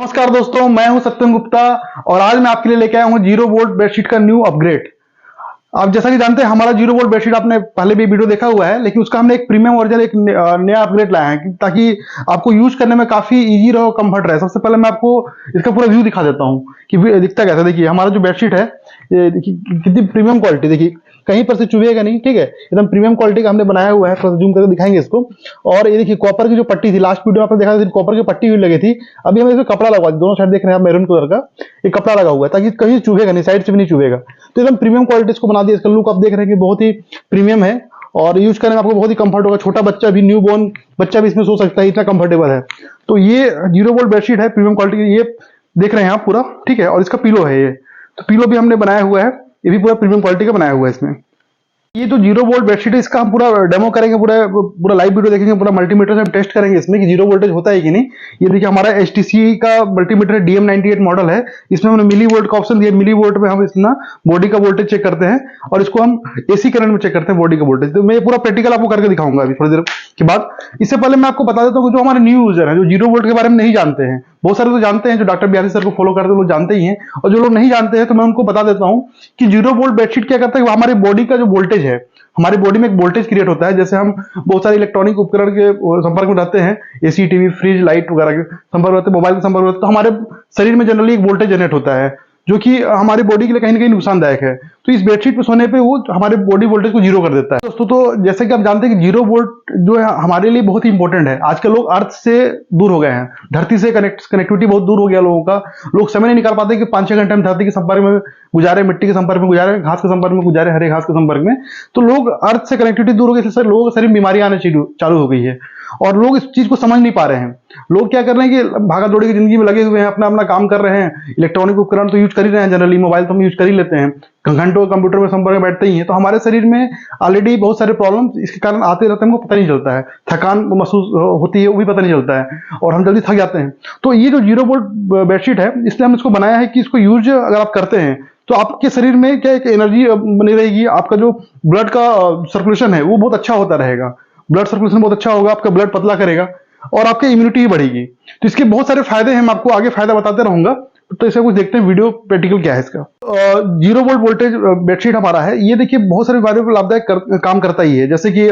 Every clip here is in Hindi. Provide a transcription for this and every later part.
नमस्कार दोस्तों, मैं हूं सत्यम गुप्ता और आज मैं आपके लिए लेके आया हूं जीरो वोल्ट बेडशीट का न्यू अपग्रेड। आप जैसा कि जानते हैं हमारा जीरो वोल्ट बेडशीट आपने पहले भी वीडियो देखा हुआ है, लेकिन उसका हमने एक प्रीमियम वर्जन एक नया अपग्रेड लाया है ताकि आपको यूज करने में काफी इजी रहे और कंफर्ट रहे। सबसे पहले मैं आपको इसका पूरा व्यू दिखा देता हूँ कि दिखता कैसा। देखिए हमारा जो बेडशीट है ये देखिए कितनी प्रीमियम क्वालिटी, देखिए कहीं पर से चुभेगा नहीं, ठीक है। एकदम प्रीमियम क्वालिटी का हमने बनाया हुआ है। थोड़ा जूम करके दिखाएंगे इसको। और ये देखिए कॉपर की जो पट्टी थी, लास्ट वीडियो में आपने देखा था कॉपर की पट्टी हुई लगी थी। अभी हमें इसमें कपड़ा लगा, दोनों साइड देख रहे हैं आप मैरून कलर का एक कपड़ा लगा हुआ है ताकि कहीं चुभेगा नहीं, साइड से भी नहीं चुभेगा। तो एकदम प्रीमियम क्वालिटी इसको बना दिया। इसका लुक आप देख रहे हैं कि बहुत ही प्रीमियम है और यूज करने में आपको बहुत ही कंफर्ट होगा। छोटा बच्चा भी, न्यू बॉर्न बच्चा भी इसमें सो सकता है, इतना कंफर्टेबल है। तो ये जीरो वोल्ट बेडशीट है प्रीमियम क्वालिटी की, ये देख रहे हैं आप पूरा, ठीक है। और इसका पिलो है ये, तो पिलो भी हमने बनाया हुआ है, ये भी पूरा प्रीमियम क्वालिटी का बनाया हुआ है इसमें। ये जो जीरो वोल्ट बेडशीट है इसका हम पूरा डेमो करेंगे, पूरा पूरा लाइव वीडियो देखेंगे, पूरा मल्टीमीटर से हम टेस्ट करेंगे इसमें कि जीरो वोल्टेज होता है कि नहीं। ये देखिए हमारा एचटीसी का मल्टीमीटर DM98 मॉडल है। इसमें हमने मिली वोल्ट का ऑप्शन दिया। मिली वोल्ट में हम इसमें बॉडी का वोल्टेज चेक करते हैं और इसको हम एसी करंट में चेक करते हैं बॉडी का वोल्टेज। तो मैं पूरा प्रैक्टिकल आपको करके दिखाऊंगा अभी थोड़ी देर के बाद। इससे पहले मैं आपको बता देता हूँ जो हमारे न्यू यूजर है, जो जीरो वोल्ट के बारे में नहीं जानते हैं, बहुत सारे तो जानते हैं, जो डॉक्टर बिहारी सर को फॉलो करते हैं लोग जानते ही हैं, और जो लोग नहीं जानते हैं तो मैं उनको बता देता हूं कि जीरो वोल्ट बेडशीट क्या करता है। हमारी बॉडी का जो वोल्टेज है, हमारी बॉडी में एक वोल्टेज क्रिएट होता है। जैसे हम बहुत सारे इलेक्ट्रॉनिक उपकरण के संपर्क में रहते हैं, एसी, टीवी, फ्रिज, लाइट वगैरह के संपर्क में रहते हैं, मोबाइल के संपर्क में रहते हैं, तो हमारे शरीर में जनरली एक वोल्टेज जनरेट होता है जो कि हमारी बॉडी के लिए कहीं ना कहीं नुकसानदायक है। तो इस बेडशीट पे सोने पे वो हमारे बॉडी वोल्टेज को जीरो कर देता है दोस्तों। तो जैसे कि आप जानते हैं कि जीरो वोल्ट जो है हमारे लिए बहुत ही इंपॉर्टेंट है। आजकल लोग अर्थ से दूर हो गए हैं, धरती से कनेक्टिविटी बहुत दूर हो गया लोगों का। लोग समय नहीं निकाल पाते कि 5-6 घंटे हम धरती के संपर्क में गुजारे, मिट्टी के संपर्क में गुजारे, घास के संपर्क में गुजारे, हरे घास के संपर्क में। तो लोग अर्थ से कनेक्टिविटी दूर हो गई, इससे लोगों के शरीर में बीमारियां आने चालू हो गई है और लोग इस चीज को समझ नहीं पा रहे हैं। लोग क्या कर रहे हैं कि भागा दौड़ी की जिंदगी में लगे हुए हैं, अपना अपना काम कर रहे हैं। इलेक्ट्रॉनिक उपकरण तो यूज कर ही रहे हैं, जनरली मोबाइल तो हम यूज कर ही लेते हैं, घंटों कंप्यूटर में संपर्क में बैठते ही हैं। तो हमारे शरीर में ऑलरेडी बहुत सारे प्रॉब्लम इसके कारण आते रहते हैं, हमको पता नहीं चलता है। थकान महसूस होती है, वो भी पता नहीं चलता है और हम जल्दी थक जाते हैं। तो ये जो जीरो वोल्ट बेडशीट है, इसलिए हम इसको बनाया है कि इसको यूज अगर आप करते हैं तो आपके शरीर में क्या एक एनर्जी बनी रहेगी। आपका जो ब्लड का सर्कुलेशन है वो बहुत अच्छा होता रहेगा, ब्लड सर्कुलेशन बहुत अच्छा होगा, आपका ब्लड पतला करेगा और आपकी इम्यूनिटी भी बढ़ेगी। तो इसके बहुत सारे फायदे हैं, मैं आपको आगे फायदा बताते रहूंगा। तो इसे कुछ देखते हैं वीडियो प्रैक्टिकल क्या है इसका। जीरो वोल्ट वोल्टेज बेडशीट हमारा है, ये देखिए बहुत सारे फायदे लाभदायक काम करता ही है। जैसे कि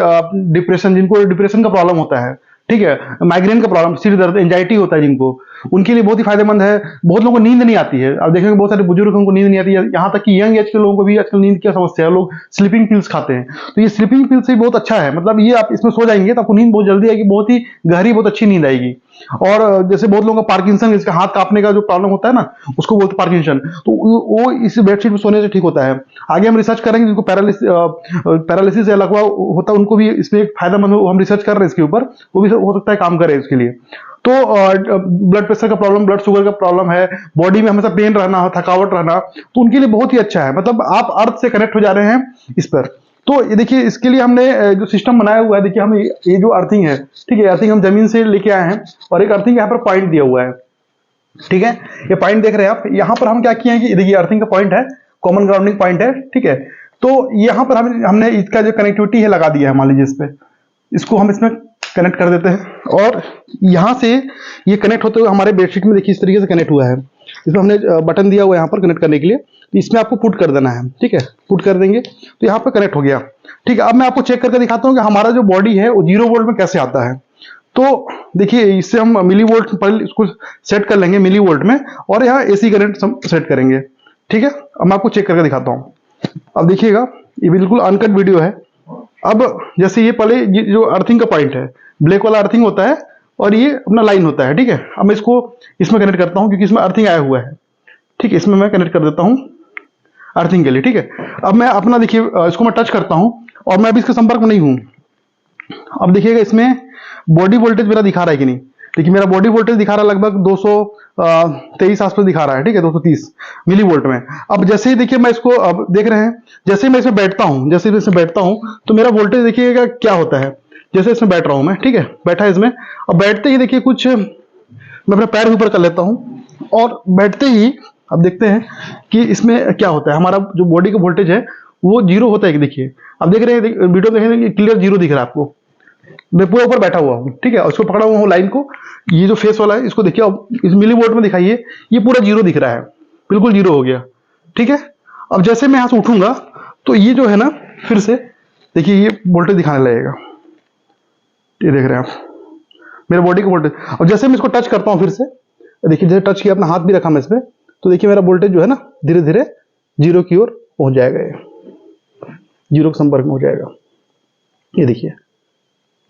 डिप्रेशन, जिनको डिप्रेशन का प्रॉब्लम होता है, ठीक है, माइग्रेन का प्रॉब्लम, सिर दर्द, एंजाइटी होता है जिनको, उनके लिए बहुत ही फायदेमंद है। बहुत लोगों को नींद नहीं आती है, आप देखेंगे बहुत सारे बुजुर्गों को नींद नहीं आती है, यहाँ तक कि यंग एज के लोगों को भी आजकल नींद की समस्या है, लोग स्लीपिंग पिल्स खाते हैं। तो ये स्लीपिंग पिल्स से बहुत अच्छा है, मतलब ये आप इसमें सो जाएंगे तो आपको नींद बहुत जल्दी आएगी, बहुत ही गहरी, बहुत अच्छी नींद आएगी। और जैसे बहुत लोगों का पार्किंसन, इसका हाथ कांपने का जो प्रॉब्लम होता है ना, उसको बोलते हैं पार्किंसन, तो वो इस बेडशीट में सोने से ठीक होता है। आगे हम रिसर्च करेंगे, जिनको पैरालिसिस या लकवा होता है उनको भी इसमें एक फायदेमंद, हम रिसर्च कर रहे हैं इसके ऊपर, वो भी हो सकता है काम करे इसके लिए। तो ब्लड प्रेशर का प्रॉब्लम, ब्लड शुगर का प्रॉब्लम है, बॉडी में हमेशा पेन रहना, थकावट रहना, तो उनके लिए बहुत ही अच्छा है। मतलब आप अर्थ से कनेक्ट हो जा रहे हैं इस पर। तो ये देखिए इसके लिए हमने जो सिस्टम बनाया हुआ है, देखिए हम ये जो अर्थिंग है, ठीक है, अर्थिंग हम जमीन से लेके आए हैं और एक अर्थिंग यहाँ पर पॉइंट दिया हुआ है, ठीक है। ये पॉइंट देख रहे हैं आप, यहाँ पर हम क्या किए हैं कि देखिए अर्थिंग का पॉइंट है, कॉमन ग्राउंडिंग पॉइंट है, ठीक है। तो यहाँ पर हमने इसका जो कनेक्टिविटी है लगा दिया है, मान लीजिए इस पे, इसको हम इसमें कनेक्ट कर देते हैं और यहाँ से ये कनेक्ट होते हुए हमारे बेडशीट में देखिए इस तरीके से कनेक्ट हुआ है। इसमें हमने बटन दिया हुआ है यहाँ पर कनेक्ट करने के लिए, तो इसमें आपको पुट कर देना है, ठीक है। पुट कर देंगे तो यहाँ पर कनेक्ट हो गया, ठीक है। अब मैं आपको चेक करके दिखाता हूँ कि हमारा जो बॉडी है वो जीरो वोल्ट में कैसे आता है। तो देखिए इससे हम मिली वोल्ट पर इसको सेट कर लेंगे, मिली वोल्ट में, और यहाँ एसी करंट सेट करेंगे, ठीक है। अब मैं आपको चेक करके दिखाता हूँ। अब देखिएगा ये बिल्कुल अनकट वीडियो है। अब जैसे ये पहले जो अर्थिंग का पॉइंट है, ब्लैक वाला अर्थिंग होता है और ये अपना लाइन होता है, ठीक है। अब मैं इसको इसमें कनेक्ट करता हूँ क्योंकि इसमें अर्थिंग आया हुआ है, ठीक है। इसमें मैं कनेक्ट कर देता हूँ अर्थिंग के लिए, ठीक है। अब मैं अपना देखिए इसको मैं टच करता हूँ और मैं अभी इसके संपर्क में नहीं हूँ। अब देखिएगा इसमें बॉडी वोल्टेज मेरा दिखा रहा है कि नहीं। देखिए मेरा बॉडी वोल्टेज दिखा रहा है लगभग 223 आसपास दिखा रहा है, ठीक है, 230 मिली वोल्ट में। अब जैसे ही देखिए मैं इसको, अब देख रहे हैं जैसे मैं इसमें बैठता हूँ, जैसे मैं इसमें बैठता हूँ तो मेरा वोल्टेज देखिएगा क्या होता है। जैसे इसमें बैठ रहा हूं मैं, ठीक है, बैठा है इसमें। अब बैठते ही देखिए कुछ मैं अपने पैर ऊपर कर लेता हूं और बैठते ही अब देखते हैं कि इसमें क्या होता है। हमारा जो बॉडी का वोल्टेज है वो जीरो होता है, देखिए अब देख रहे हैं वीडियो देखेंगे क्लियर जीरो दिख रहा है आपको, मैं पूरा ऊपर बैठा हुआ हूँ, ठीक है, और इसको पकड़ा हुआ हूँ लाइन को। ये जो फेस वाला है इसको देखिए, अब इस मिली वोल्ट में दिखाइए, ये पूरा जीरो दिख रहा है, बिल्कुल जीरो हो गया, ठीक है। अब जैसे मैं यहाँ से उठूंगा तो ये जो है ना, फिर से देखिए ये वोल्टेज दिखाने लगेगा, ये देख रहे हैं आप मेरे बॉडी का वोल्टेज। अब जैसे मैं इसको टच करता हूँ फिर से, देखिए जैसे टच किया, अपना हाथ भी रखा मैं इस पे, तो देखिए मेरा वोल्टेज जो है ना धीरे धीरे जीरो की ओर पहुंच जाएगा, ये जीरो के संपर्क में हो जाएगा, ये देखिए,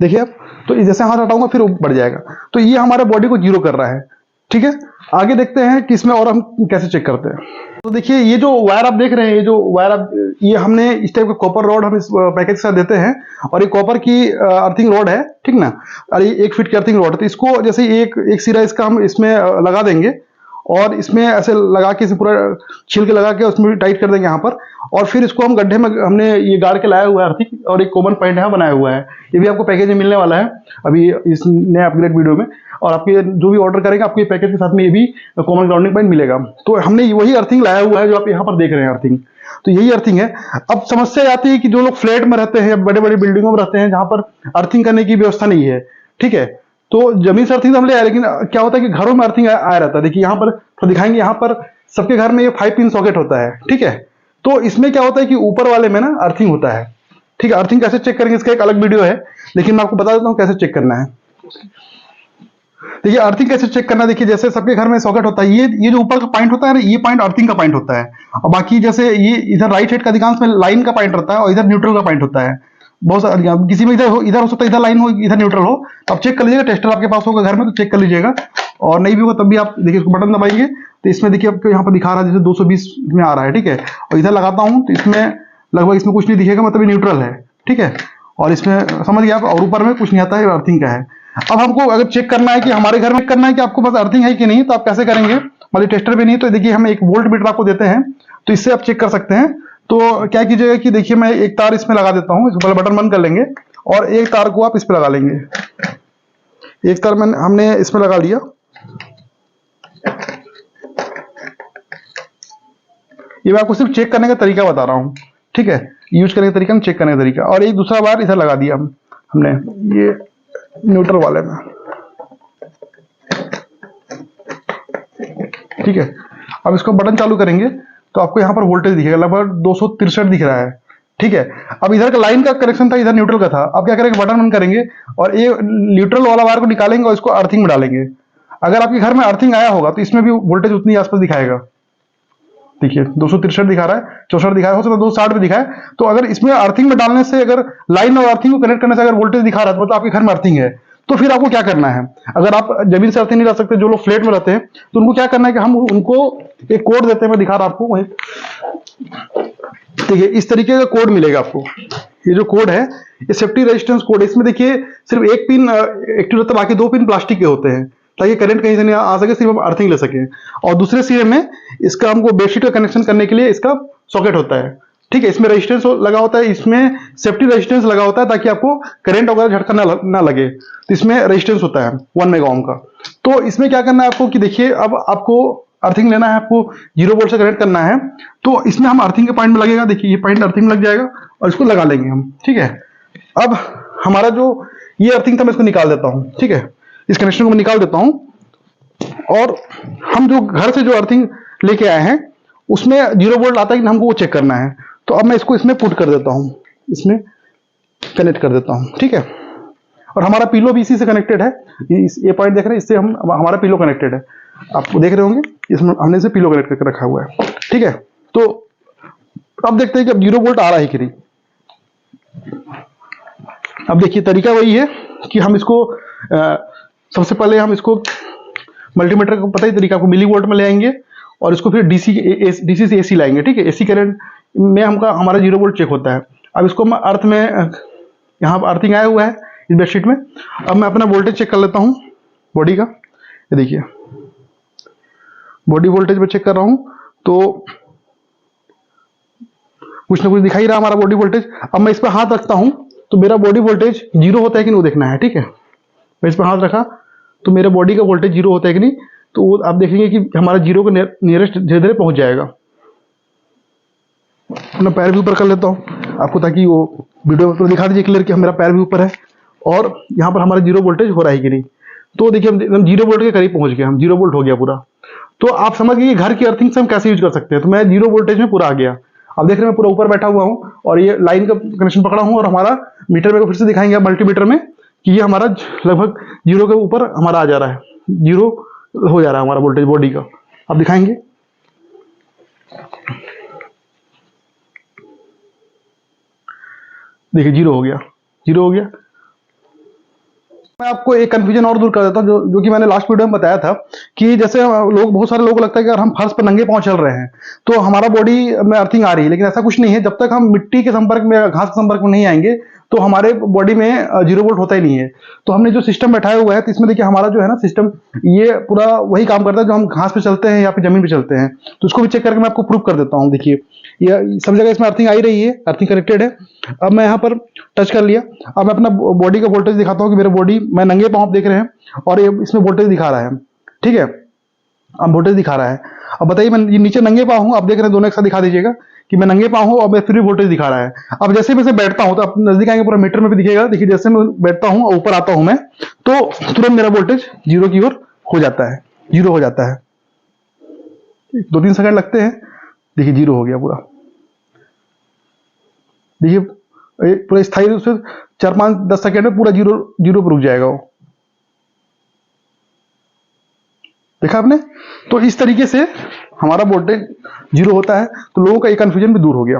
देखिए आप। तो जैसे हाथ हटाऊंगा फिर वो बढ़ जाएगा, तो ये हमारे बॉडी को जीरो कर रहा है, ठीक है। आगे देखते हैं कि इसमें और हम कैसे चेक करते हैं। तो देखिए ये जो वायर आप देख रहे हैं, ये जो वायर आप, ये हमने इस टाइप का कॉपर रॉड हम इस पैकेज के साथ देते हैं, और ये कॉपर की अर्थिंग रॉड है, ठीक ना, और ये 1 फीट की अर्थिंग रॉड है। तो इसको जैसे एक सिरा इसका हम इसमें लगा देंगे, और इसमें ऐसे लगा के इसे पूरा छील के लगा के उसमें भी टाइट कर देंगे यहाँ पर, और फिर इसको हम गड्ढे में हमने ये गाड़ के लाया हुआ है अर्थिंग, और एक कॉमन पॉइंट यहाँ बनाया हुआ है। ये भी आपको पैकेज में मिलने वाला है अभी इस नए अपग्रेड वीडियो में, और आपके जो भी ऑर्डर करेंगे आपको ये पैकेज के साथ में ये भी कॉमन ग्राउंडिंग पॉइंट मिलेगा। तो हमने वही अर्थिंग लाया हुआ है जो आप यहाँ पर देख रहे हैं अर्थिंग, तो यही अर्थिंग है। अब समस्या आती है कि जो लोग फ्लैट में रहते हैं, बड़े बड़े बिल्डिंगों में रहते हैं जहां पर अर्थिंग करने की व्यवस्था नहीं है, ठीक है, तो जमीन से अर्थिंग तो हम ले आए, लेकिन क्या होता है कि घरों में अर्थिंग आया रहता है। देखिए यहाँ पर तो दिखाएंगे, यहाँ पर सबके घर में ये 5 पिन सॉकेट होता है, ठीक है। तो इसमें क्या होता है कि ऊपर वाले में ना अर्थिंग होता है, ठीक है। अर्थिंग कैसे चेक करेंगे इसका एक अलग वीडियो है, लेकिन मैं आपको बता देता हूँ कैसे चेक करना है। देखिए अर्थिंग कैसे चेक करना है, देखिए जैसे सबके घर में सॉकेट होता है, ये जो ऊपर का पॉइंट होता है ना, ये पॉइंट अर्थिंग का पॉइंट होता है, और बाकी जैसे ये इधर राइट साइड का अधिकांश में लाइन का पॉइंट रहता है, और इधर न्यूट्रल का पॉइंट होता है। बहुत सारा किसी में इधर हो सकता है, इधर लाइन हो इधर न्यूट्रल हो, तो आप चेक कर लीजिएगा, टेस्टर आपके पास होगा घर में तो चेक कर लीजिएगा, और नहीं भी होगा तब भी आप देखिए इसको बटन दबाएंगे तो इसमें देखिए आपको यहाँ पर दिखा रहा है जैसे 220 में आ रहा है, ठीक है। और इधर लगाता हूँ तो इसमें लगभग इसमें कुछ नहीं दिखेगा, मतलब ये न्यूट्रल है, ठीक है, और इसमें समझ गया आप, और ऊपर में कुछ नहीं आता है, अर्थिंग का है। अब हमको अगर चेक करना है कि हमारे घर में करना है कि आपको बस अर्थिंग है कि नहीं, तो आप कैसे करेंगे, मतलब टेस्टर भी नहीं, तो देखिए हम एक वोल्ट मीटर आपको देते हैं, तो इससे आप चेक कर सकते हैं। तो क्या कीजिएगा कि देखिए मैं एक तार इसमें लगा देता हूँ, इसको पहले बटन बंद कर लेंगे, और एक तार को आप इस पर लगा लेंगे। एक तार हमने इसमें लगा लिया, ये मैं आपको सिर्फ चेक करने का तरीका बता रहा हूँ, ठीक है, यूज करने का तरीका, चेक करने का तरीका। और एक दूसरा बार इधर लगा दिया हमने ये न्यूट्रल वाले में, ठीक है। अब इसको बटन चालू करेंगे तो आपको यहाँ पर वोल्टेज दिखेगा, लगभग 263 दिख रहा है, ठीक है। अब इधर का लाइन का कनेक्शन था, इधर न्यूट्रल का था। अब क्या करेंगे, बटन बंद करेंगे और ये न्यूट्रल वाला वायर को निकालेंगे और इसको अर्थिंग में डालेंगे। अगर आपके घर में अर्थिंग आया होगा तो इसमें भी वोल्टेज उतनी आसपास दिखाएगा, देखिए 263 दिखा रहा है, 64 दिखा रहा है, हो सकता है 260 भी दिखाए। तो अगर इसमें अर्थिंग में डालने से, अगर लाइन और अर्थिंग को कनेक्ट करने से अगर वोल्टेज दिखा रहा है तो मतलब आपके घर में अर्थिंग है। तो फिर आपको क्या करना है, अगर आप जमीन से अर्थिंग नहीं डाल सकते, जो लोग फ्लैट में रहते हैं, तो उनको क्या करना है कि हम उनको एक कोड देते हैं, मैं दिखा रहा आपको वही, देखिए इस तरीके का कोड मिलेगा आपको। ये जो कोड है ये सेफ्टी रेजिस्टेंस कोड है, इसमें देखिए सिर्फ एक पिन एक्टिव रहता है, बाकी 2 पिन प्लास्टिक के होते हैं, ताकि करंट कहीं से नहीं आ सके, सिर्फ हम अर्थिंग ले सके। और दूसरे सिरे में इसका हमको बेडशीट का कनेक्शन करने के लिए इसका सॉकेट होता है, ठीक है। इसमें रेजिस्टेंस लगा होता है, इसमें सेफ्टी रेजिस्टेंस लगा होता है ताकि आपको करंट वगैरह झटका ना लगे। तो इसमें रेजिस्टेंस होता है 1 मेगा ओम का। तो इसमें क्या करना है आपको कि देखिए अब आपको अर्थिंग लेना है, आपको 0 वोल्ट से कनेक्ट करना है, तो इसमें हम अर्थिंग के पॉइंट में लगेगा, देखिए ये पॉइंट अर्थिंग में लग जाएगा और इसको लगा लेंगे हम, ठीक है। अब हमारा जो ये अर्थिंग था मैं इसको निकाल देता हूँ, ठीक है, इस कनेक्शन को मैं निकाल देता हूं। और हम जो घर से जो अर्थिंग लेके आए हैं उसमें 0 वोल्ट आता है कि हमको वो चेक करना है। तो अब मैं इसको इसमें पुट कर देता हूं, इसमें कनेक्ट कर देता हूं, ठीक है। और हमारा पिलो भी इसी से कनेक्टेड है, ये पॉइंट देख रहे हैं, इससे हमारा पिलो कनेक्टेड है, आप देख रहे होंगे, इसमें हमने इसे पिलो कनेक्ट करके रखा हुआ है, ठीक है। तो अब देखते हैं कि अब 0 वोल्ट आ रहा है कि नहीं। अब देखिए तरीका वही है कि हम इसको सबसे पहले हम इसको मल्टीमीटर को पता ही तरीका, आपको मिली वोल्ट में ले आएंगे और इसको फिर डीसी से एसी लाएंगे, ठीक है। एसी करंट में हमारा 0 वोल्ट चेक होता है। अब इसको मैं अर्थ में, यहाँ पर अर्थिंग आया हुआ है इस बेडशीट में। अब मैं अपना वोल्टेज चेक कर लेता हूँ बॉडी का, ये देखिए बॉडी वोल्टेज में चेक कर रहा हूँ तो कुछ ना कुछ दिखाई रहा हमारा बॉडी वोल्टेज। अब मैं इस पर हाथ रखता हूँ तो मेरा बॉडी वोल्टेज 0 होता है कि नहीं वो देखना है, ठीक है। मैं इस पर हाथ रखा तो मेरे बॉडी का वोल्टेज 0 होता है कि नहीं, तो वो आप देखेंगे कि हमारा 0 के नियरेस्ट धीरे धीरे पहुंच जाएगा। मैं पैर भी ऊपर कर लेता हूँ आपको, ताकि वो वीडियो में तो दिखा दीजिए क्लियर कि मेरा पैर भी ऊपर है और यहाँ पर हमारा जीरो वोल्टेज हो रहा है कि नहीं। तो देखिए हम जीरो वोल्ट के करीब पहुंच गए, हम जीरो वोल्ट हो गया पूरा। तो आप समझ गए घर की अर्थिंग से हम कैसे यूज कर सकते हैं। तो मैं जीरो वोल्टेज में पूरा आ गया। अब देख रहे हैं मैं पूरा ऊपर बैठा हुआ हूँ और ये लाइन का कनेक्शन पकड़ा हूँ, और हमारा मीटर मेरे को फिर से दिखाएंगे मल्टीमीटर में कि ये हमारा लगभग जीरो के ऊपर हमारा आ जा रहा है, जीरो हो जा रहा है हमारा वोल्टेज बॉडी का। अब दिखाएंगे, देखिए जीरो हो गया, जीरो हो गया। मैं आपको एक कंफ्यूजन और दूर कर देता हूँ, जो कि मैंने लास्ट वीडियो में बताया था कि जैसे लोग, बहुत सारे लोगों को लगता है कि अगर हम फर्श पर नंगे पांव चल रहे हैं तो हमारा बॉडी में अर्थिंग आ रही है, लेकिन ऐसा कुछ नहीं है। जब तक हम मिट्टी के संपर्क में, घास के संपर्क में नहीं आएंगे तो हमारे बॉडी में जीरो वोल्ट होता ही नहीं है। तो हमने जो सिस्टम बैठाया हुआ है, तो इसमें देखिए हमारा जो है ना सिस्टम, ये पूरा वही काम करता है जो हम घास पे चलते हैं या फिर जमीन पे चलते हैं। तो उसको भी चेक करके मैं आपको प्रूव कर देता हूँ। देखिए ये सब जगह इसमें अर्थिंग आ ही रही है, अर्थिंग कनेक्टेड है। अब मैं यहाँ पर टच कर लिया। अब मैं अपना बॉडी का वोल्टेज दिखाता हूँ कि मेरे बॉडी, मैं नंगे पांव आप देख रहे हैं और ये इसमें वोल्टेज दिखा रहा है, ठीक है। अब वोल्टेज दिखा रहा है। अब बताइए, मैं ये नीचे नंगे पांव हूँ, आप देख रहे हैं, दोनों एक साथ दिखा दीजिएगा कि मैं नंगे पांव हूँ और मैं फिर भी वोल्टेज दिखा रहा है। अब जैसे मैं बैठता हूँ तो आप नजदीक आएंगे, पूरा मीटर में भी दिखेगा। देखिए जैसे मैं बैठता हूँ और ऊपर आता हूँ मैं, तो तुरंत मेरा वोल्टेज जीरो की ओर हो जाता है, जीरो हो जाता है। 2-3 सेकंड लगते हैं, देखिए जीरो हो गया पूरा। देखिए पूरा स्थायी रूप से 4-5-10 सेकंड में पूरा जीरो जीरो पर रुक जाएगा वो। देखा आपने। तो इस तरीके से हमारा वोल्टेज जीरो होता है। तो लोगों का ये कंफ्यूजन भी दूर हो गया।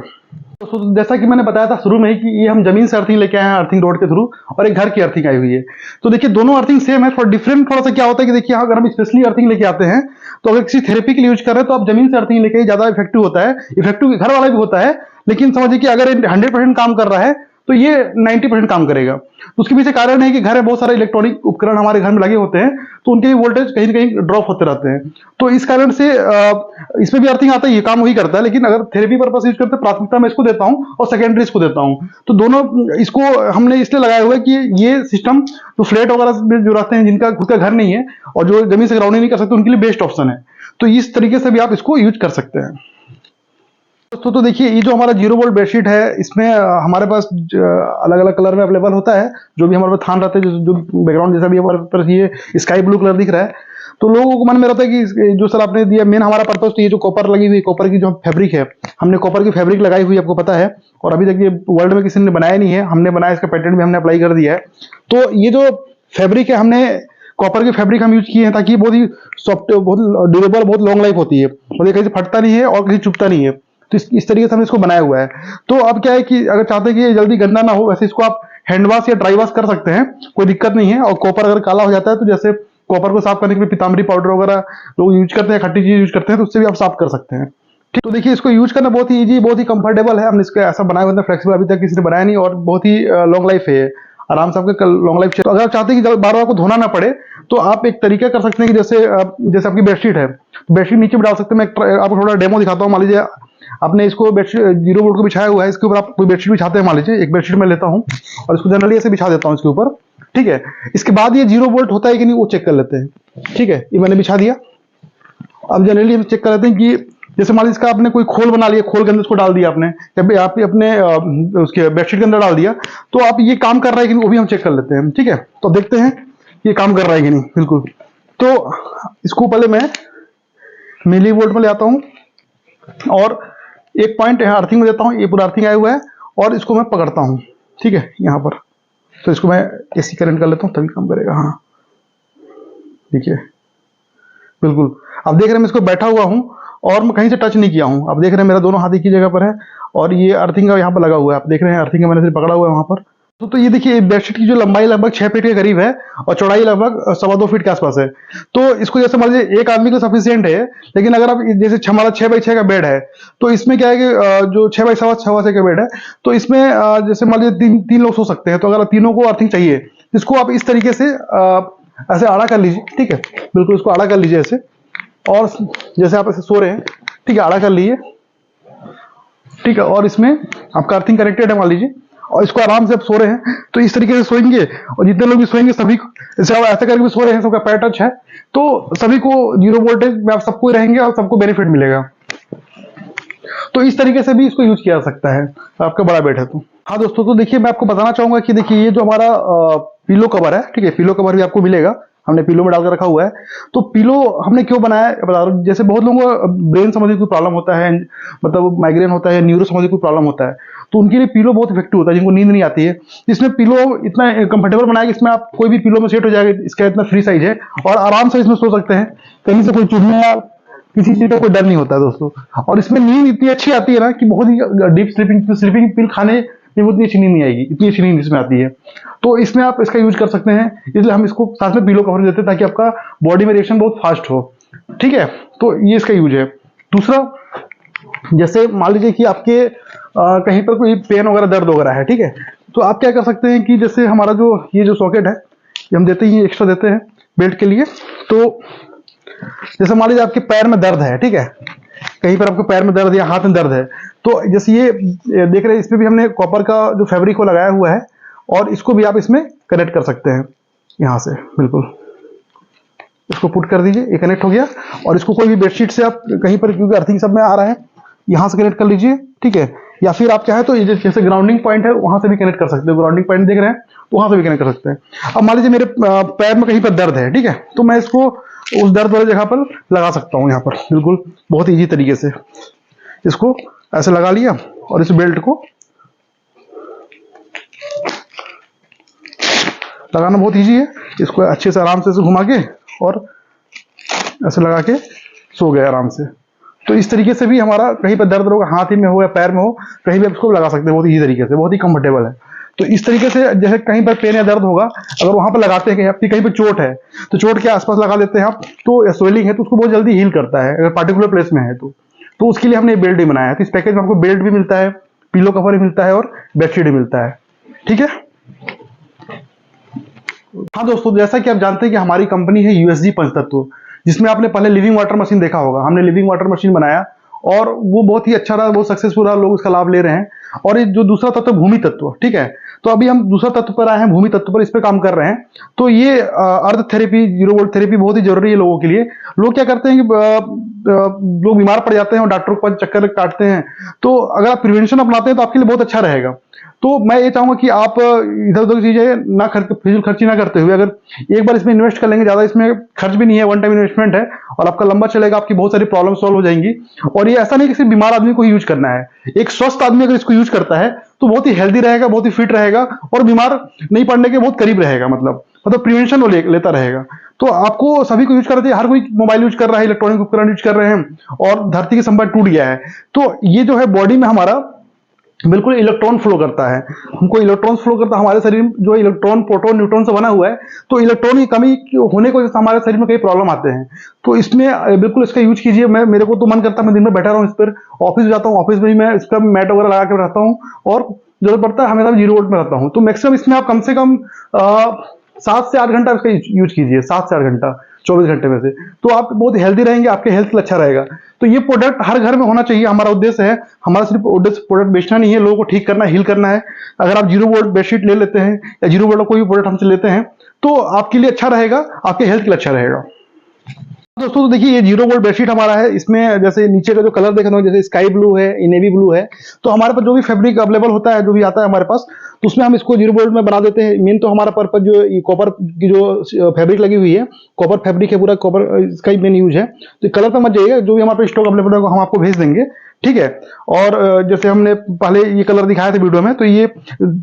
तो जैसा कि मैंने बताया था शुरू में ही कि ये हम जमीन से अर्थिंग लेके आए हैं, अर्थिंग रोड के थ्रू, और एक घर की अर्थिंग आई हुई है। तो देखिए दोनों अर्थिंग सेम है, थोड़ा डिफरेंट थोड़ा सा क्या होता है कि देखिए अगर हम स्पेशली अर्थिंग लेके आते हैं, तो अगर किसी थेरेपी के लिए यूज कर रहे हैं तो आप जमीन से अर्थिंग लेके ज्यादा इफेक्टिव होता है। इफेक्टिव घर वाला भी होता है, लेकिन समझिए कि अगर 100% काम कर रहा है तो ये 90% काम करेगा। तो उसके पीछे कारण है कि घर में बहुत सारे इलेक्ट्रॉनिक उपकरण हमारे घर में लगे होते हैं, तो उनके भी वोल्टेज कहीं ना कहीं ड्रॉप होते रहते हैं। तो इस कारण से इसमें भी अर्थिंग आता है, ये काम वही करता है। लेकिन अगर थेरेपी पर्पस यूज करते हैं, प्राथमिकता मैं इसको देता हूं और सेकेंडरी इसको देता हूं। तो दोनों इसको हमने इसलिए लगाया हुआ है कि ये सिस्टम जो फ्लैट वगैरह में जो रहते हैं, जिनका खुद का घर नहीं है और जो जमीन से ग्राउंडिंग नहीं कर सकते, उनके लिए बेस्ट ऑप्शन है। तो इस तरीके से भी आप इसको यूज कर सकते हैं। तो देखिए ये जो हमारा जीरो वोल्ट बेडशीट है, इसमें हमारे पास अलग अलग कलर में अवेलेबल होता है। जो भी हमारे पास थान रहते हैं, जो बैकग्राउंड जैसा भी हमारे पास ये स्काई ब्लू कलर दिख रहा है, तो लोगों को मन में रहता है कि जो सर आपने दिया, मेन हमारा पर्पस तो ये जो कॉपर लगी हुई, कॉपर की जो फैब्रिक है, हमने कॉपर की फैब्रिक लगाई हुई, आपको पता है। और अभी तक ये वर्ल्ड में किसी ने बनाया नहीं है, हमने बनाया, इसका पेटेंट भी हमने अप्लाई कर दिया है। तो ये जो फैब्रिक है, हमने कॉपर की फैब्रिक हम यूज किए हैं ताकि बहुत ही सॉफ्ट, बहुत ड्यूरेबल, बहुत लॉन्ग लाइफ होती है, और ये कहीं से फटता नहीं है और कहीं चुभता नहीं है। तो इस तरीके से हमने इसको बनाया हुआ है। तो अब क्या है कि अगर चाहते हैं कि ये जल्दी गंदा ना हो, वैसे इसको आप हैंड वॉश या ड्राई वॉश कर सकते हैं, कोई दिक्कत नहीं है। और कॉपर अगर काला हो जाता है, तो जैसे कॉपर को साफ करने के लिए पीताम्बरी पाउडर वगैरह लोग यूज करते हैं, खट्टी चीज यूज करते हैं, तो उससे भी आप साफ कर सकते हैं। ठीक, तो देखिए इसको यूज करना बहुत ही इजी, बहुत ही कंफर्टेबल है। हमने इसको ऐसा बनाया हुआ है, फ्लेक्सिबल, अभी तक किसी ने बनाया नहीं, और बहुत ही लॉन्ग लाइफ है, आराम से आपके लॉन्ग लाइफ। तो अगर आप चाहते हैं कि बार बार आपको धोना ना पड़े, तो आप एक तरीका कर सकते हैं कि जैसे आपकी बेडशीट है, बेडशीट नीचे भी डाल सकते हैं। मैं आपको थोड़ा डेमो दिखाता हूँ। मान लीजिए आपने इसको बेडशीट जीरो वोल्ट को बिछाया हुआ है, इसके ऊपर आप कोई बेडशीट बिछाते हैं। मान लीजिए एक बेडशीट मैं लेता हूं और इसको जनरली ऐसे बिछा देता हूं इसके ऊपर, ठीक है। इसके बाद ये जीरो वोल्ट होता है कि नहीं, वो चेक कर लेते हैं, ठीक है। ये मैंने बिछा दिया। अब जनरली हम चेक कर लेते हैं कि जैसे मान लीजिए इसका आपने कोई खोल बना लिया, खोल के अंदर इसको डाल दिया आपने, या आप अपने उसके बेडशीट के अंदर डाल दिया, तो आप ये काम कर रहा है कि नहीं, वो भी हम चेक कर लेते हैं, ठीक है। तो देखते हैं ये काम कर रहा है कि नहीं। बिल्कुल। तो इसको पहले मैं मिली वोल्ट में ले आता हूं और एक पॉइंट यहाँ अर्थिंग में देता हूँ। ये पूरा अर्थिंग आया हुआ है और इसको मैं पकड़ता हूँ, ठीक है, यहाँ पर। तो इसको मैं एसी करंट कर लेता हूँ, तभी काम करेगा। हाँ देखिए, बिल्कुल। अब देख रहे हैं मैं इसको बैठा हुआ हूँ और मैं कहीं से टच नहीं किया हूँ। अब देख रहे हैं मेरा दोनों हाथ एक ही जगह पर है और ये अर्थिंग का यहाँ पर लगा हुआ है। आप देख रहे हैं अर्थिंग का मैंने सिर्फ पकड़ा हुआ है वहाँ पर। तो ये देखिए बेडशीट की जो लंबाई लगभग 6 फीट के करीब है और चौड़ाई लगभग 2.25 फीट के आसपास है। तो इसको जैसे मान लीजिए एक आदमी को सफिशियंट है, लेकिन अगर आप जैसे हमारा 6x6 का बेड है, तो इसमें क्या है कि जो 6x6 का बेड है, तो इसमें जैसे मान लीजिए तीन लोग सो सकते हैं। तो अगर तीनों को अर्थिंग चाहिए, इसको आप इस तरीके से ऐसे आड़ा कर लीजिए, ठीक है, बिल्कुल इसको आड़ा कर लीजिए ऐसे। और जैसे आप ऐसे सो रहे हैं, ठीक है, आड़ा कर लीजिए, ठीक है। और इसमें आपका अर्थिंग कनेक्टेड है मान लीजिए, और इसको आराम से आप सो रहे हैं, तो इस तरीके से सोएंगे। और जितने लोग भी सोएंगे सभी को जैसे आप ऐसा करके भी सो रहे हैं, सबका पैर टच है, तो सभी को जीरो वोल्टेज में आप सबको रहेंगे और सबको बेनिफिट मिलेगा। तो इस तरीके से भी इसको यूज किया जा सकता है, आपका बड़ा बेड है तो। हाँ दोस्तों, तो देखिए मैं आपको बताना चाहूंगा कि देखिए ये जो हमारा पिलो कवर है, ठीक है, पिलो कवर भी आपको मिलेगा, हमने पिलो में डालकर रखा हुआ है। तो पिलो हमने क्यों बनाया है बता रहा हूँ। जैसे बहुत लोगों को ब्रेन संबंधी कोई प्रॉब्लम होता है, मतलब माइग्रेन होता है, न्यूरो संबंधी कोई प्रॉब्लम होता है, तो उनके लिए पिलो बहुत इफेक्टिव होता है, जिनको नींद नहीं आती है। इसमें पिलो इतना कंफर्टेबल बनाया कि इसमें आप कोई भी पिलो में सेट हो जाएगा, इसका इतना फ्री साइज है और आराम से इसमें सो सकते हैं। कहीं से कोई चुभने या किसी चीज का कोई डर नहीं होता है दोस्तों। और इसमें नींद इतनी अच्छी आती है ना कि बहुत ही डीप स्लीपिंग स्लीपिंग पिल खाने में उतनी अच्छी नींद नहीं आएगी, इतनी अच्छी नींद इसमें आती है। तो इसमें आप इसका यूज कर सकते हैं, इसलिए हम इसको साथ में पिलो कवर देते हैं ताकि आपका बॉडी में रिएक्शन बहुत फास्ट हो। ठीक है, तो ये इसका यूज है। दूसरा, जैसे मान लीजिए कि आपके कहीं पर कोई पेन वगैरह दर्द वगैरह है, ठीक है, तो आप क्या कर सकते हैं कि जैसे हमारा जो ये जो सॉकेट है, ये हम देते ही एक्स्ट्रा देते हैं बेल्ट के लिए। तो जैसे मान लीजिए आपके पैर में दर्द है, ठीक है, कहीं पर आपके पैर में दर्द या हाथ में दर्द है, तो जैसे ये देख रहे हैं, इसमें भी हमने कॉपर का जो फैब्रिक को लगाया हुआ है और इसको भी आप इसमें कनेक्ट कर सकते हैं यहाँ से, बिल्कुल इसको पुट कर दीजिए, ये कनेक्ट हो गया। और इसको कोई भी बेडशीट से आप कहीं पर, क्योंकि अर्थिंग सब में आ रहा है, यहाँ से कनेक्ट कर लीजिए, ठीक है। या फिर आप चाहे तो ये जैसे ग्राउंडिंग पॉइंट है वहां से भी कनेक्ट कर सकते हो, ग्राउंडिंग पॉइंट देख रहे हैं तो वहां से भी कनेक्ट कर सकते हैं। अब मान लीजिए मेरे पैर में कहीं पर दर्द है, ठीक है, तो मैं इसको उस दर्द वाली जगह पर लगा सकता हूँ, यहाँ पर बिल्कुल बहुत ईजी तरीके से इसको ऐसे लगा लिया और इस बेल्ट को लगाना बहुत ईजी है। इसको अच्छे से आराम से घुमा के और ऐसे लगा के सो गए आराम से। तो इस तरीके से भी हमारा कहीं पर दर्द होगा, हाथ ही में हो या पैर में हो, कहीं भी आप इसको लगा सकते हैं बहुत ईजी तरीके से, बहुत ही कंफर्टेबल है। तो इस तरीके से जैसे कहीं पर पेन या दर्द होगा, अगर वहां पर लगाते हैं, आपकी कहीं पर चोट है तो चोट के आसपास लगा देते हैं आप, तो स्वेलिंग है तो उसको बहुत जल्दी हील करता है अगर पर्टिकुलर प्लेस में है तो उसके लिए हमने ये बेल्ट ही बनाया है। तो इस पैकेज में आपको बेल्ट भी मिलता है, पिलो कवर भी मिलता है और बेडशीट भी मिलता है, ठीक है। हाँ दोस्तों, जैसा कि आप जानते हैं कि हमारी कंपनी है यूएसजी पंचतत्व, जिसमें आपने पहले लिविंग वाटर मशीन देखा होगा। हमने लिविंग वाटर मशीन बनाया और वो बहुत ही अच्छा रहा, बहुत सक्सेसफुल रहा, लोग उसका लाभ ले रहे हैं। और ये जो दूसरा तत्व भूमि तत्व, ठीक है, तो अभी हम दूसरा तत्व पर आए हैं, भूमि तत्व पर, इस पे काम कर रहे हैं। तो ये अर्थ थेरेपी, जीरो वोल्ट थेरेपी बहुत ही जरूरी है लोगों के लिए। लोग क्या करते हैं कि लोग बीमार पड़ जाते हैं और डॉक्टरों के पास चक्कर काटते हैं। तो अगर आप प्रिवेंशन अपनाते हैं तो आपके लिए बहुत अच्छा रहेगा। तो मैं ये चाहूंगा कि आप इधर उधर चीजें ना फिजूल खर्ची ना करते हुए, अगर एक बार इसमें इन्वेस्ट कर लेंगे, ज्यादा इसमें खर्च भी नहीं है, वन टाइम इन्वेस्टमेंट है और आपका लंबा चलेगा, आपकी बहुत सारी प्रॉब्लम सॉल्व हो जाएंगी। और ये ऐसा नहीं कि सिर्फ बीमार आदमी को ही यूज करना है, एक स्वस्थ आदमी अगर इसको यूज करता है तो बहुत ही हेल्दी रहेगा, बहुत ही फिट रहेगा और बीमार नहीं पड़ने के बहुत करीब रहेगा, मतलब प्रिवेंशन वो लेता रहेगा। तो आपको सभी को यूज करते हैं, हर कोई मोबाइल यूज कर रहा है, इलेक्ट्रॉनिक उपकरण यूज कर रहे हैं और धरती के संपर्क टूट गया है। तो ये जो है बॉडी में हमारा बिल्कुल इलेक्ट्रॉन फ्लो करता है, हमको इलेक्ट्रॉन फ्लो करता है। हमारे शरीर में जो इलेक्ट्रॉन, प्रोटॉन, न्यूट्रॉन से बना हुआ है, तो इलेक्ट्रॉन की कमी होने की वजह से हमारे शरीर में कई प्रॉब्लम आते हैं। तो इसमें बिल्कुल इसका यूज कीजिए। मेरे को तो मन करता है मैं दिन में बैठा रहूं इस पर, ऑफिस जाता हूँ, ऑफिस में ही मैं इसका मैट वगैरह लगा के रहता हूँ और जरूरत पड़ता है हमेशा जीरो वोल्ट में रहता हूँ। तो मैक्सिमम इसमें आप कम से कम 7 से 8 घंटा इसका यूज कीजिए, 7 से 8 घंटा 24 घंटे में से, तो आप बहुत हेल्दी रहेंगे, आपके हेल्थ के लिए अच्छा रहेगा। तो ये प्रोडक्ट हर घर में होना चाहिए, हमारा उद्देश्य है। हमारा सिर्फ उद्देश्य प्रोडक्ट बेचना नहीं है, लोगों को ठीक करना, हील करना है। अगर आप जीरो वोल्ट बेडशीट ले लेते हैं या जीरो वोल्ट कोई भी प्रोडक्ट हमसे लेते हैं तो आपके लिए अच्छा रहेगा, आपके हेल्थ के लिए अच्छा रहेगा। दोस्तों तो देखिए, ये जीरो वोल्ट बेडशीट हमारा है। इसमें जैसे नीचे का जो कलर देख रहे हो, जैसे स्काई ब्लू है, नेवी ब्लू है, तो हमारे पास जो भी फैब्रिक अवेलेबल होता है, जो भी आता है हमारे पास, तो उसमें हम इसको जीरो वोल्ट में बना देते हैं। मेन तो हमारा पर्पज जो ये कॉपर की जो फैब्रिक लगी हुई है, कॉपर फैब्रिक है, पूरा कॉपर इसका ही मेन यूज है। तो कलर पे मत जाइएगा, जो भी हमारे पास स्टॉक अवेलेबल होगा हम आपको भेज देंगे, ठीक है। और जैसे हमने पहले ये कलर दिखाया था वीडियो में, तो ये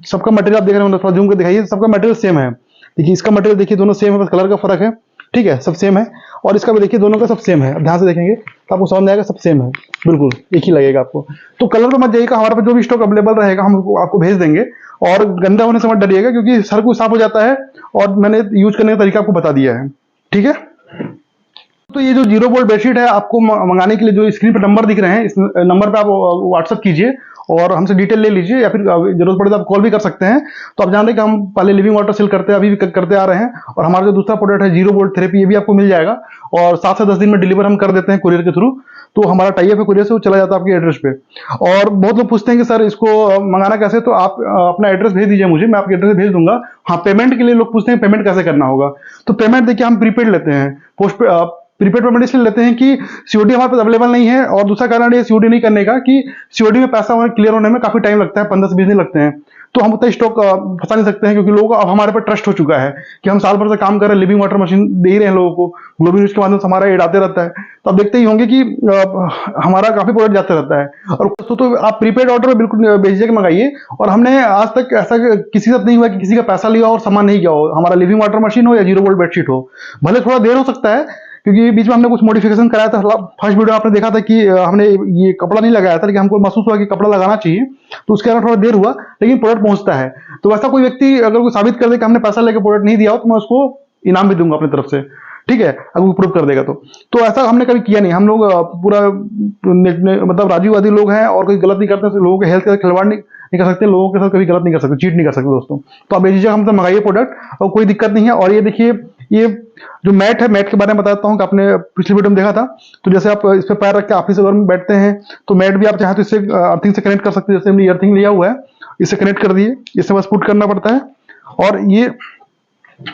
सबका मटेरियल आप देख रहे हो, थोड़ा जूम कर दिखाइए, सबका मटेरियल सेम है। देखिए इसका मटेरियल देखिए, दोनों सेम है, बस कलर का फर्क है, ठीक है, सब सेम है। और इसका भी देखिए, दोनों का सब सेम है। अब ध्यान से देखेंगे तो आपको समझ में आएगा, सब सेम है, बिल्कुल एक ही लगेगा आपको। तो कलर पे मत जाइएगा, हमारे पास जो भी स्टॉक अवेलेबल रहेगा हम आपको भेज देंगे। और गंदा होने से मत डरिएगा, क्योंकि हर कोई साफ हो जाता है और मैंने यूज करने का तरीका आपको बता दिया है, ठीक है। तो ये जो जीरो वोल्ट बेडशीट है, आपको मंगाने के लिए जो स्क्रीन पर नंबर दिख रहे हैं, इस नंबर पे आप व्हाट्सअप कीजिए और हमसे डिटेल ले लीजिए, या फिर जरूरत पड़े तो आप कॉल भी कर सकते हैं। तो आप जानते हैं कि हम पहले लिविंग वाटर सेल करते हैं, अभी भी करते आ रहे हैं। और हमारा जो दूसरा प्रोडक्ट है जीरो वोल्ट थेरेपी, ये भी आपको मिल जाएगा और 7 से 10 दिन में डिलीवर हम कर देते हैं कुरियर के थ्रू। तो हमारा टाइप है कुरियर से, वो चला जाता है आपके एड्रेस पे। और बहुत लोग पूछते हैं कि सर इसको मंगाना कैसे, तो आप अपना एड्रेस भेज दीजिए मुझे, मैं आपके एड्रेस भेज दूंगा। हाँ, पेमेंट के लिए लोग पूछते हैं पेमेंट कैसे करना होगा, तो पेमेंट देखिए हम प्रीपेड लेते हैं, पोस्ट प्रीपेड पेमेंट इसलिए लेते हैं कि सीओडी हमारे पास अवेलेबल नहीं है, और दूसरा कारण ये सीओडी नहीं करने का कि सीओडी में पैसा हमें क्लियर होने में काफी टाइम लगता है, 15 से 20 दिन लगते हैं। तो हम उतना स्टॉक फंसा नहीं सकते हैं, क्योंकि लोगों को अब हमारे पर ट्रस्ट हो चुका है कि हम साल भर से काम कर रहे हैं, लिविंग वाटर मशीन दे ही रहे हैं लोगों को, ग्लोबल न्यूज के माध्यम से हमारा एड आते रहता है। तो आप देखते ही होंगे कि हमारा काफी प्रोडक्ट जाते रहता है। और तो आप प्रीपेड ऑर्डर में बिल्कुल बेझिझक मंगाइए, और हमने आज तक ऐसा किसी के साथ नहीं हुआ कि किसी का पैसा लिया और सामान नहीं गया हो, हमारा लिविंग वाटर मशीन हो या 0 वोल्ट बेडशीट हो। भले थोड़ा देर हो सकता है, क्योंकि बीच में हमने कुछ मॉडिफिकेशन कराया था। फर्स्ट वीडियो आपने देखा था कि हमने ये कपड़ा नहीं लगाया था, लेकिन हमको महसूस हुआ कि कपड़ा लगाना चाहिए, तो उसके कारण थोड़ा देर हुआ, लेकिन प्रोडक्ट पहुंचता है। तो वैसा कोई व्यक्ति अगर कोई साबित कर दे कि हमने पैसा लेकर प्रोडक्ट नहीं दिया हो, तो मैं उसको इनाम भी दूंगा अपनी तरफ से, ठीक है, अगर वो प्रूव कर देगा तो ऐसा हमने कभी किया नहीं। हम लोग पूरा मतलब राजूवादी लोग हैं, और कोई गलत नहीं करते, लोगों के हेल्थ के साथ खिलवाड़ नहीं कर सकते, लोगों के साथ कभी गलत नहीं कर सकते, चीट नहीं कर सकते दोस्तों। तो आप बेझिझक हमसे मंगाइए प्रोडक्ट, और कोई दिक्कत नहीं है। और ये देखिए, ये जो मैट है, मैट के बारे में बताता हूँ कि आपने पिछली वीडियो में देखा था। तो जैसे आप इस पे पैर रख के ऑफिस वगैरह में बैठते हैं, तो मैट भी आप चाहे तो इससे अर्थिंग से कनेक्ट कर सकते हैं। जैसे हमने अर्थिंग लिया हुआ है, इससे कनेक्ट कर दिए, इससे बस पुट करना पड़ता है, और ये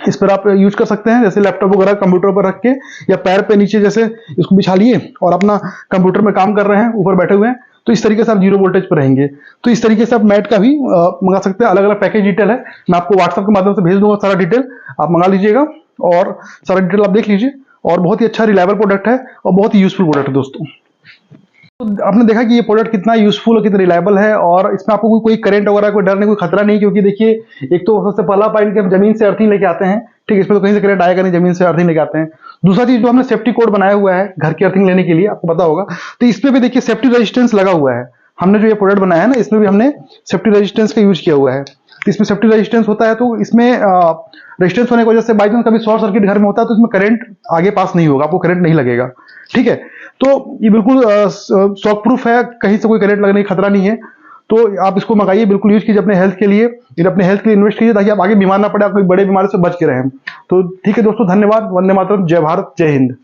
इस पर आप यूज कर सकते हैं, जैसे लैपटॉप वगैरह कंप्यूटर पर रख के, या पैर पे नीचे जैसे इसको बिछा लिए और अपना कंप्यूटर में काम कर रहे हैं, ऊपर बैठे हुए हैं, तो इस तरीके से आप 0 वोल्टेज पर रहेंगे। तो इस तरीके से आप मैट का भी मंगा सकते हैं। अलग अलग पैकेज डिटेल है, मैं आपको व्हाट्सएप के माध्यम से भेज दूंगा, सारा डिटेल आप मंगा लीजिएगा, और सारा डिटेल आप देख लीजिए। और बहुत ही अच्छा रिलायबल प्रोडक्ट है, और बहुत ही यूजफुल प्रोडक्ट है दोस्तों। तो आपने देखा कि ये प्रोडक्ट कितना यूजफुल और कितना रिलायबल है, और इसमें आपको कोई करंट वगैरह कोई डर नहीं, कोई खतरा नहीं, क्योंकि देखिए, एक तो सबसे पहला पॉइंट कि हम जमीन से अर्थिंग लेके आते हैं, ठीक है, इसमें तो कहीं से करंट आएगा नहीं, जमीन से अर्थिंग लेके आते हैं। दूसरा चीज, जो हमने सेफ्टी कोड बनाया हुआ है घर की अर्थिंग लेने के लिए, आपको पता होगा, तो इसमें भी देखिए सेफ्टी रेजिस्टेंस लगा हुआ है। हमने जो ये प्रोडक्ट बनाया है ना, इसमें भी हमने सेफ्टी रेजिस्टेंस का यूज किया हुआ है। इसमें सेफ्टी रेजिस्टेंस होता है, तो इसमें रेजिस्टेंस होने की वजह से बाई चांस कभी शॉर्ट सर्किट घर में होता है, तो इसमें करंट आगे पास नहीं होगा, आपको करंट नहीं लगेगा, ठीक है। तो ये बिल्कुल शॉक प्रूफ है, कहीं से कोई करंट लगने का खतरा नहीं है। तो आप इसको मंगाइए, बिल्कुल यूज कीजिए अपने हेल्थ के लिए, अपने हेल्थ के लिए इन्वेस्ट कीजिए, ताकि आप आगे बीमार ना पड़े, आप कोई बड़े बीमारी से बच के रहें। तो ठीक है दोस्तों, धन्यवाद। वंदे मातरम, जय भारत, जय हिंद।